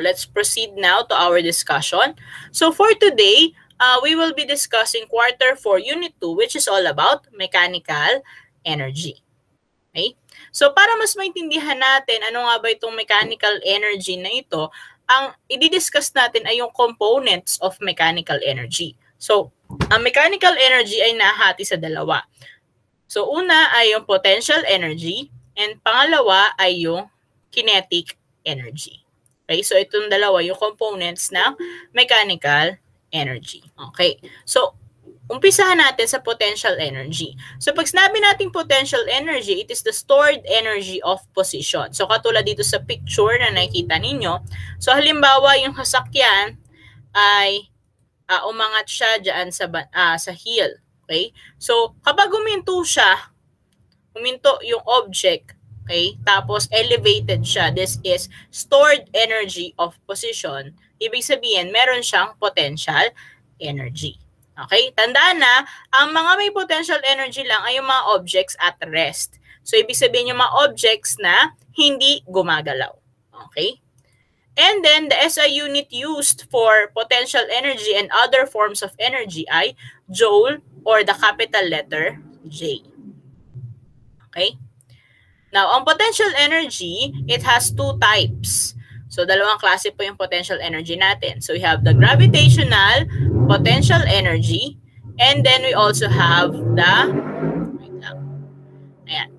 let's proceed now to our discussion. So for today, we will be discussing quarter 4, unit 2, which is all about mechanical energy. Okay? So para mas maintindihan natin ano nga ba itong mechanical energy na ito, ang i-discuss natin ay yung components of mechanical energy. So, ang mechanical energy ay nahati sa dalawa. So, una ay yung potential energy and pangalawa ay yung kinetic energy. Okay? So, itong dalawa yung components ng mechanical energy. Okay? So, umpisahan natin sa potential energy. So, pag sinabi natin potential energy, it is the stored energy of position. So, katulad dito sa picture na nakikita ninyo. So, halimbawa, yung sasakyan ay umangat siya dyan sa hill. Okay? So, kapag huminto yung object, okay, tapos elevated siya, this is stored energy of position. Ibig sabihin, meron siyang potential energy. Okay? Tandaan na, ang mga may potential energy lang ay yung mga objects at rest. So, ibig sabihin yung mga objects na hindi gumagalaw. Okay? And then, the SI unit used for potential energy and other forms of energy ay joule or the capital letter J. Okay? Now, ang potential energy, it has two types. So, dalawang klase po yung potential energy natin. So, we have the gravitational potential energy and then we also have the, ayan.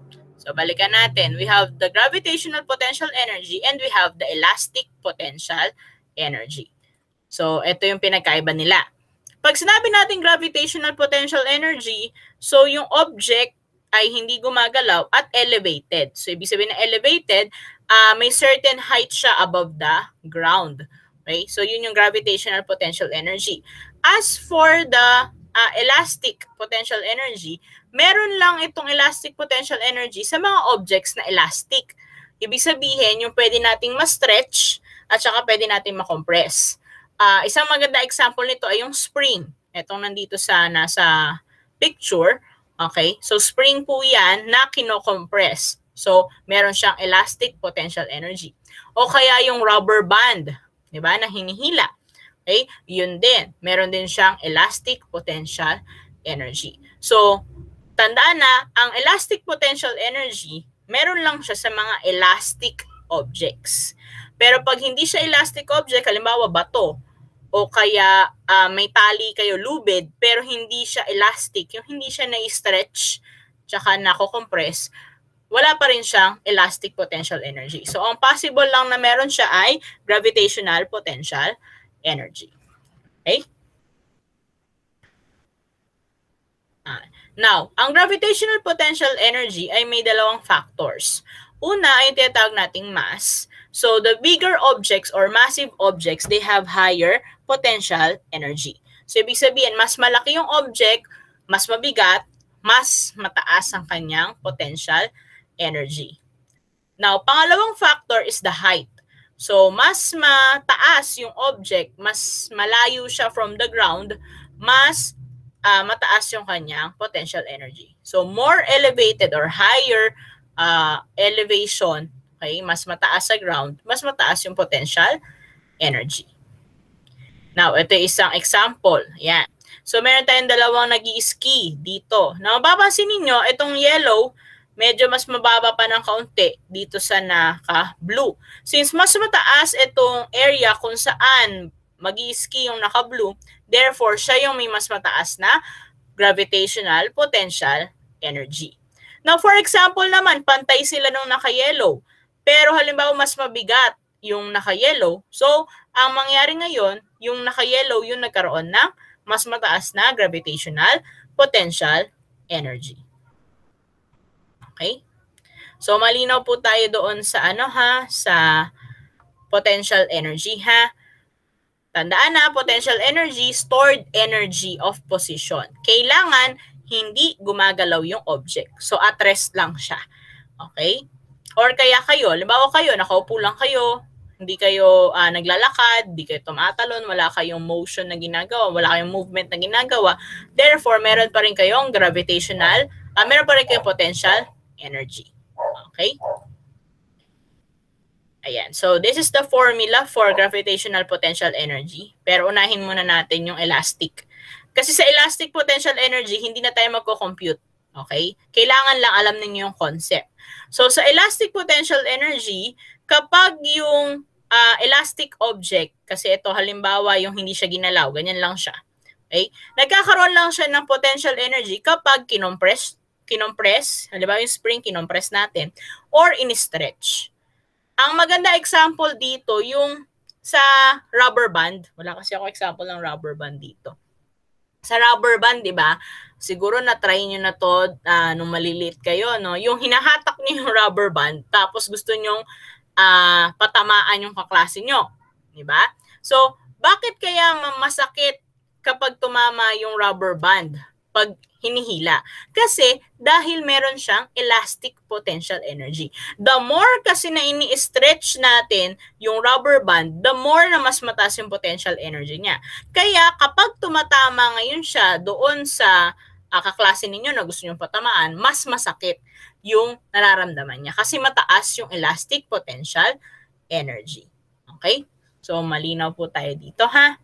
So, balikan natin. We have the gravitational potential energy and we have the elastic potential energy. So, ito yung pinagkaiba nila. Pag sinabi natin gravitational potential energy, so yung object ay hindi gumagalaw at elevated. So, ibig sabihin na elevated, may certain height siya above the ground. Okay? So, yun yung gravitational potential energy. As for the elastic potential energy, meron lang itong elastic potential energy sa mga objects na elastic. Ibig sabihin, yung pwede nating ma-stretch at saka pwede nating ma-compress. Isang maganda example nito ay yung spring. Itong nandito sa nasa picture. Okay? So, spring po yan na kino-compress. So, meron siyang elastic potential energy. O kaya yung rubber band, di ba, na hinihila. Okay? Yun din. Meron din siyang elastic potential energy. So, tandaan na, ang elastic potential energy, meron lang siya sa mga elastic objects. Pero pag hindi siya elastic object, halimbawa bato, o kaya may tali kayo, lubid, pero hindi siya elastic, yung hindi siya na-stretch, tsaka nako-compress, wala pa rin siyang elastic potential energy. So, ang possible lang na meron siya ay gravitational potential energy. Okay? Now, ang gravitational potential energy ay may dalawang factors. Una ay tinatawag nating mass. So, the bigger objects or massive objects, they have higher potential energy. So, ibig sabihin, mas malaki yung object, mas mabigat, mas mataas ang kanyang potential energy. Now, pangalawang factor is the height. So, mas mataas yung object, mas malayo siya from the ground, mas mataas yung kanyang potential energy. So, more elevated or higher elevation, okay, mas mataas sa ground, mas mataas yung potential energy. Now, ito isang example. Yan. So, meron tayong dalawang nag-i-ski dito. Now, mapapansin ninyo, itong yellow, medyo mas mababa pa ng kaunti dito sa naka-blue. Since mas mataas itong area kung saan mag-i-ski yung naka-blue, therefore, siya yung may mas mataas na gravitational potential energy. Now, for example naman, pantay sila nung naka-yellow. Pero halimbawa, mas mabigat yung naka-yellow. So, ang mangyari ngayon, yung naka-yellow yung nagkaroon ng mas mataas na gravitational potential energy. Okay? So, malinaw po tayo doon sa sa potential energy, ha? Tandaan na, potential energy, stored energy of position. Kailangan hindi gumagalaw yung object. So, at rest lang siya. Okay? Or kaya kayo, halimbawa kayo, nakaupo lang kayo, hindi kayo naglalakad, hindi kayo tumatalon, wala kayong motion na ginagawa, wala kayong movement na ginagawa. Therefore, meron pa rin kayong gravitational, meron pa rin kayong potential energy. Okay? Ayan. So, this is the formula for gravitational potential energy. Pero unahin muna natin yung elastic. Kasi sa elastic potential energy, hindi na tayo magko-compute. Okay? Kailangan lang alam ninyo yung concept. So, sa elastic potential energy, kapag yung elastic object, kasi ito halimbawa yung hindi siya ginalaw, ganyan lang siya. Okay? Nagkakaroon lang siya ng potential energy kapag kinompress, halimbawa yung spring, kinompress natin, or in-stretch. Ang maganda example dito, yung sa rubber band. Wala kasi ako example ng rubber band dito. Sa rubber band, di ba? Siguro na-try nyo na to nung maliliit kayo, no? Yung hinahatak nyo yung rubber band, tapos gusto nyo patamaan yung kaklase nyo. Di ba? So, bakit kaya masakit kapag tumama yung rubber band pag hinihila? Kasi dahil meron siyang elastic potential energy. The more kasi na ini-stretch natin yung rubber band, the more na mas mataas yung potential energy niya. Kaya kapag tumatama ngayon siya doon sa kaklase ninyo na gusto nyong patamaan, mas masakit yung nararamdaman niya kasi mataas yung elastic potential energy. Okay? So, malinaw po tayo dito, ha?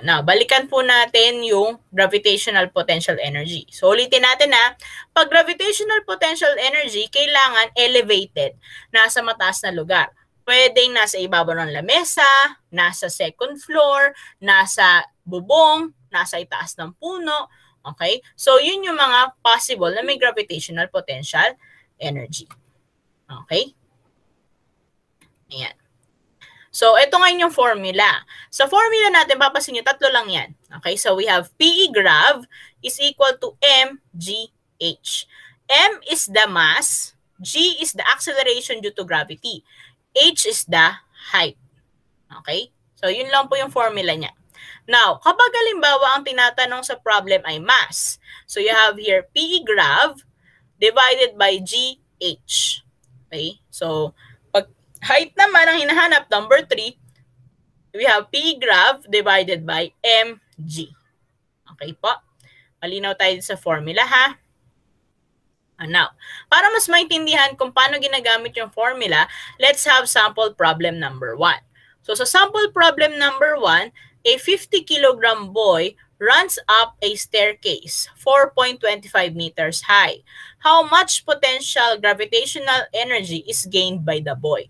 Now, balikan po natin yung gravitational potential energy. So, ulitin natin na, pag gravitational potential energy, kailangan elevated, nasa mataas na lugar. Pwedeng nasa ibabaw ng lamesa, nasa second floor, nasa bubong, nasa itaas ng puno. Okay? So, yun yung mga possible na may gravitational potential energy. Okay? Ayan. So, ito ngayon yung formula. Sa formula natin, papasin nyo, tatlo lang yan. Okay, so we have PE grav is equal to mgh. M is the mass, G is the acceleration due to gravity, H is the height. Okay, so yun lang po yung formula niya. Now, kapag halimbawa ang tinatanong sa problem ay mass, so you have here PE grav divided by GH. Okay, so height naman ang hinahanap, number 3, we have P grav divided by mg. Okay po? Malinaw tayo sa formula, ha? Now, para mas maintindihan kung paano ginagamit yung formula, let's have sample problem number 1. So, sa sample problem number 1, a 50 kilogram boy runs up a staircase 4.25 meters high. How much potential gravitational energy is gained by the boy?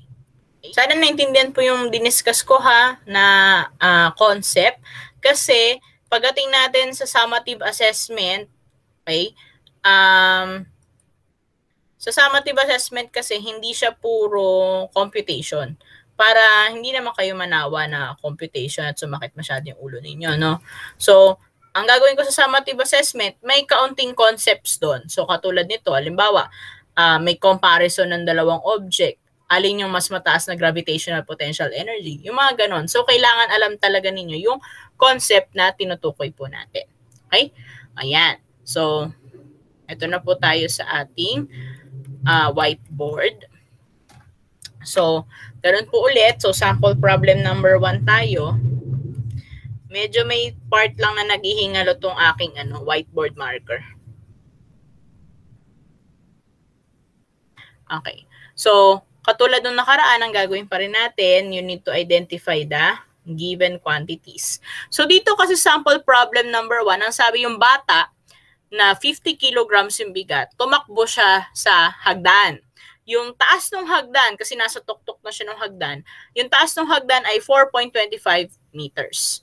Sana naintindihan po yung diniscuss ko, ha, na concept. Kasi pagdating natin sa summative assessment, okay, sa summative assessment kasi hindi siya puro computation. Para hindi naman kayo manawa na computation at sumakit masyado yung ulo ninyo, no? So, ang gagawin ko sa summative assessment, may kaunting concepts doon. So, katulad nito, halimbawa, may comparison ng dalawang object. Alin yung mas mataas na gravitational potential energy. Yung mga ganon. So, kailangan alam talaga ninyo yung concept na tinutukoy po natin. Okay? Ayan. So, ito na po tayo sa ating whiteboard. So, ganun po ulit. So, sample problem number 1 tayo. Medyo may part lang na naghihingalo tong aking whiteboard marker. Okay. So, katulad ng nakaraan, ang gagawin pa rin natin, you need to identify the given quantities. So, dito kasi sample problem number 1, ang sabi yung bata na 50 kilograms yung bigat, tumakbo siya sa hagdan. Yung taas ng hagdan, kasi nasa tuktok na siya ng hagdan, yung taas ng hagdan ay 4.25 meters.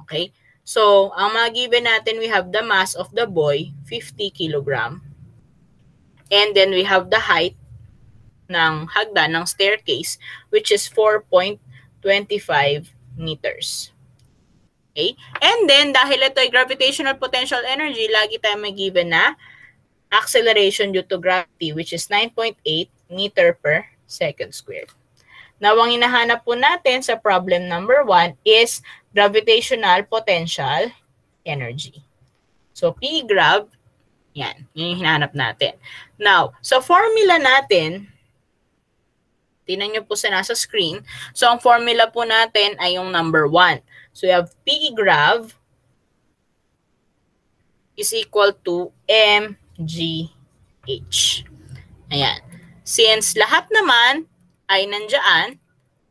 Okay? So, ang mga given natin, we have the mass of the boy, 50 kilogram. And then we have the height ng hagdan, ng staircase, which is 4.25 meters. Okay? And then, dahil ito ay gravitational potential energy, lagi tayo may given na acceleration due to gravity, which is 9.8 meter per second squared. Now, ang hinahanap po natin sa problem number 1 is gravitational potential energy. So, P grav, yan, yun yung hinahanap natin. Now, sa formula natin, tingnan nyo po sa nasa screen. So, ang formula po natin ay yung number 1. So, you have P grav is equal to mgh. Ayan. Since lahat naman ay nandiyan,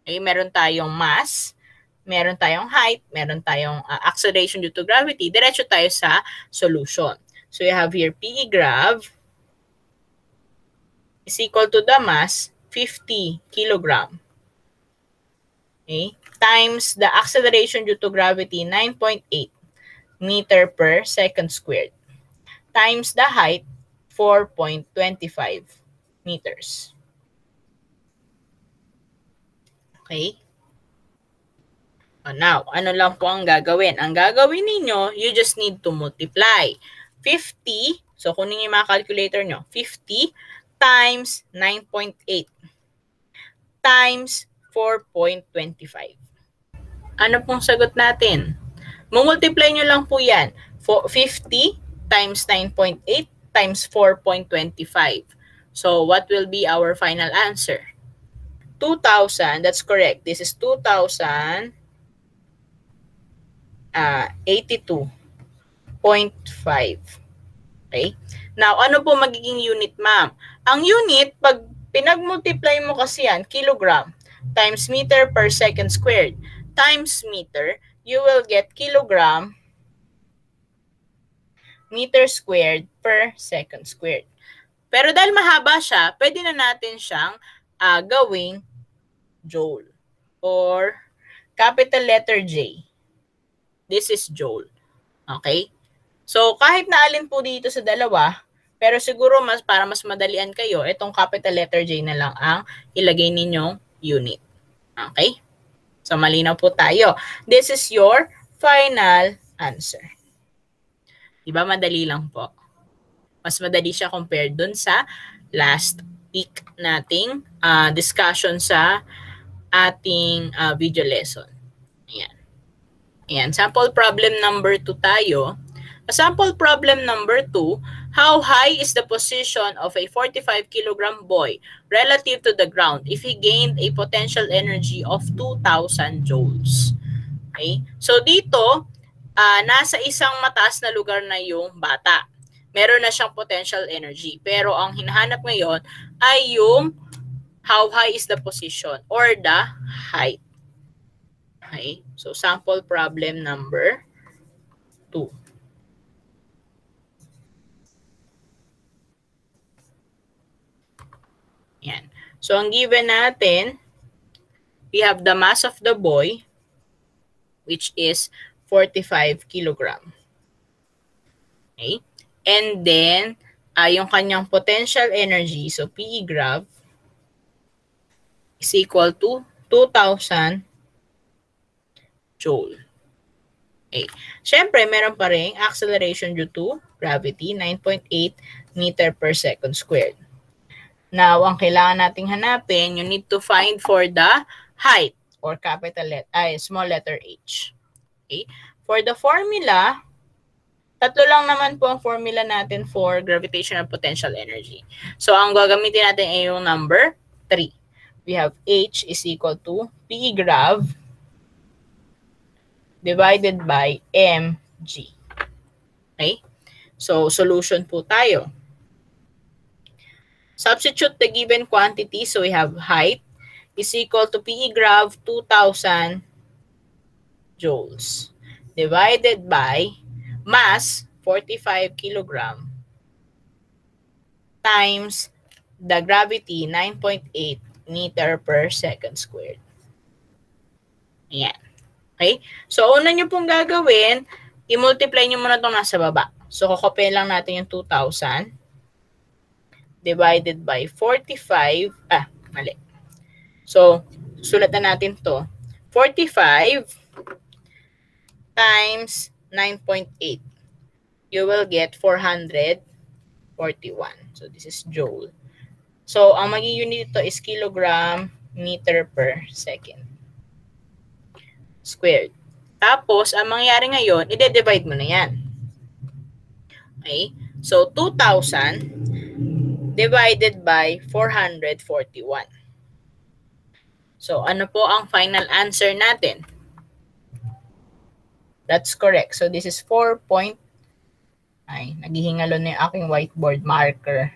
Okay, meron tayong mass, meron tayong height, meron tayong acceleration due to gravity. Diretso tayo sa solution. So you have here P grav is equal to the mass 50 kilogram. Okay, times the acceleration due to gravity 9.8 meter per second squared times the height 4.25 meters. Okay? Now, ano lang po ang gagawin? Ang gagawin ninyo, you just need to multiply. 50, so kunin yung mga calculator nyo, 50 times 9.8 times 4.25. Ano pong sagot natin? Mumultiply nyo lang po yan. 50 times 9.8 times 4.25. So, what will be our final answer? 2,000, that's correct. This is 2,082.5. Okay? Now, ano po magiging unit, ma'am? Ang unit, pag pinag-multiply mo kasi yan, kilogram times meter per second squared times meter, you will get kilogram meter squared per second squared. Pero dahil mahaba siya, pwede na natin siyang gawing joule or capital letter J. This is joule. Okay? So, kahit na alin po dito sa dalawa, pero siguro para mas madalian kayo, itong capital letter J na lang ang ilagay ninyong unit. Okay? So, malinaw po tayo. This is your final answer. Diba? Madali lang po. Mas madali siya compared dun sa last week nating discussion sa ating video lesson. Ayan. Ayan. Sample problem number 2 tayo. Sample problem number 2, how high is the position of a 45 kilogram boy relative to the ground if he gained a potential energy of 2,000 joules? Okay? So dito, nasa isang mataas na lugar na yung bata. Meron na siyang potential energy. Pero ang hinahanap ngayon ay yung how high is the position or the height. Okay? So sample problem number 2. Yan. So, ang given natin, we have the mass of the boy, which is 45 kilogram. Okay? And then, yung kanyang potential energy, so P grav, is equal to 2,000 joule. Okay. Siyempre, meron pa rin acceleration due to gravity, 9.8 meter per second squared. Now, ang kailangan nating hanapin, you need to find for the height or small letter h. Okay? For the formula, tatlo lang naman po ang formula natin for gravitational potential energy. So, ang gagamitin natin ay yung number 3. We have h is equal to P grav divided by mg. Okay? So, solution po tayo. Substitute the given quantity. So, we have height is equal to P grav 2,000 joules divided by mass 45 kilogram times the gravity 9.8 meter per second squared. Ayan. Okay? So, una nyo pong gagawin, i-multiply nyo muna itong nasa baba. So, kokopya lang natin yung 2,000 divided by 45, mali. So, sulat na natin to. 45 times 9.8. You will get 441. So, this is joule. So, ang magiging unit ito is kilogram meter per second squared. Tapos, ang mangyayari ngayon, i-divide mo na yan. Okay? So, 2,000 divided by 441. So, ano po ang final answer natin? That's correct. So, this is 4. Naghihingalo na yung aking whiteboard marker.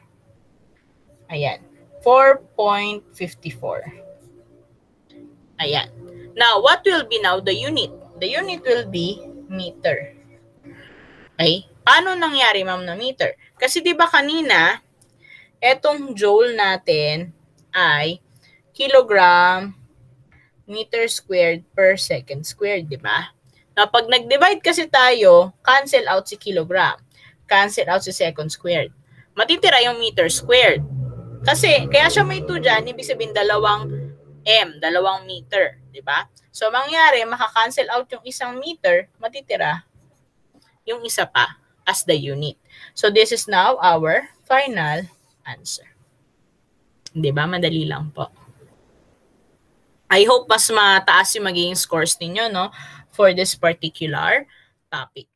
Ayan. 4.54. Ayan. Now, what will be now the unit? The unit will be meter. Okay? Paano nangyari, ma'am, na meter? Kasi di ba kanina, etong joule natin ay kilogram meter squared per second squared, di ba? Now, pag nag-divide kasi tayo, cancel out si kilogram. Cancel out si second squared. Matitira yung meter squared. Kasi, kaya siya may 2 dyan, ibig sabihin dalawang meter, di ba? So, mangyari, maka-cancel out yung isang meter, matitira yung isa pa as the unit. So, this is now our final answer. Di ba? Madali lang po. I hope mas mataas yung magiging scores ninyo, no, for this particular topic.